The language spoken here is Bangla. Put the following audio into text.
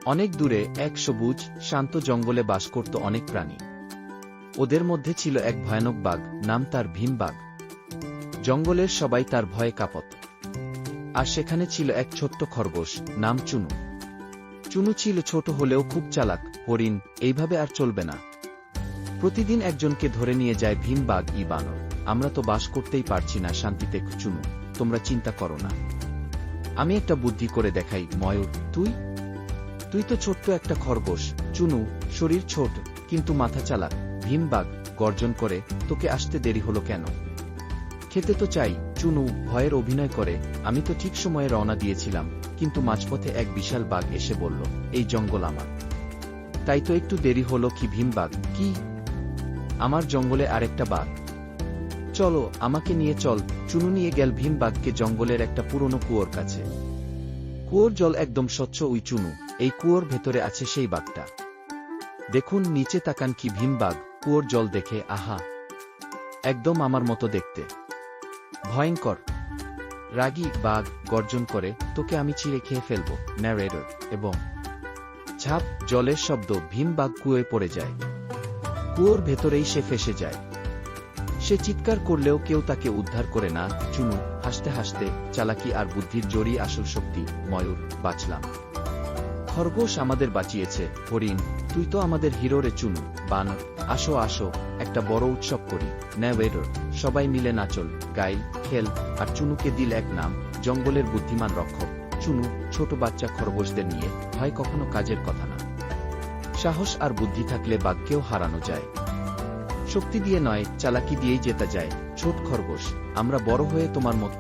অনেক দূরে এক সবুজ শান্ত জঙ্গলে বাস করত অনেক প্রাণী। ওদের মধ্যে ছিল এক ভয়ানক বাঘ, নাম তার ভীম বাঘ। জঙ্গলের সবাই তার ভয়ে কাঁপত। আর সেখানে ছিল এক ছোট্ট খরগোশ, নাম চুনু। চুনু ছিল ছোট হলেও খুব চালাক। হরিণ, এইভাবে আর চলবে না। প্রতিদিন একজনকে ধরে নিয়ে যায় ভীম বাঘ। বানর, আমরা তো বাস করতেই পারছি না শান্তিতে। চুনু, তোমরা চিন্তা করো না, আমি একটা বুদ্ধি করে দেখাই। ময়ূর, তুই তো ছোট্ট একটা খরগোশ। চুনু, শরীর ছোট কিন্তু মাথা চালাক। ভীম বাঘ গর্জন করে, তোকে আসতে দেরি হলো কেন? খেতে তো চাই। চুনু ভয়ের অভিনয় করে, আমি তো ঠিক সময়ে রওনা দিয়েছিলাম, কিন্তু মাঝপথে এক বিশাল বাঘ এসে বলল, এই জঙ্গল আমার, তাই তো একটু দেরি হলো। কি ভীম বাঘ? কি? আমার জঙ্গলে আরেকটা বাঘ? চলো, আমাকে নিয়ে চল। চুনু নিয়ে গেল ভীম বাঘকে জঙ্গলের একটা পুরনো কুয়োর কাছে। কুয়োর জল একদম স্বচ্ছ। ওই চুনু, এই কুয়োর ভেতরে আছে সেই বাঘটা। দেখুন, নিচে তাকান। কি ভীম বাঘ কুয়োর জল দেখে, আহা, একদম আমার মতো দেখতে। ভয়ঙ্কর রাগী বাঘ গর্জন করে, তোকে আমি চিড়ে খেয়ে ফেলব। ন্যারেটর এবং ঝাপ জলের শব্দ। ভীম বাঘ কুয়োয় পড়ে যায়। কুয়োর ভেতরেই সে ফেসে যায়। সে চিৎকার করলেও কেউ তাকে উদ্ধার করে না। চুনু হাসতে হাসতে, চালাকি আর বুদ্ধির জোরই আসল শক্তি। ময়ূর, বাঁচলাম। খরগোশ আমাদের বাঁচিয়েছে। হরিণ, তুই তো আমাদের হিরো রে। চুনু, বানর, আসো আসো, একটা বড় উৎসব করি। ন্যারেটর, সবাই মিলে নাচল, গাইল, খেল। আর চুনুকে দিল এক নাম, জঙ্গলের বুদ্ধিমান রক্ষক। চুনু ছোট বাচ্চা খরগোশদের নিয়ে, ভয় কখনো কাজের কথা না। সাহস আর বুদ্ধি থাকলে বাঘকেও হারানো যায়। শক্তি দিয়ে নয়, চালাকি দিয়েই জেতা যায়। ছোট খরগোশ, আমরা বড় হয়ে তোমার মতো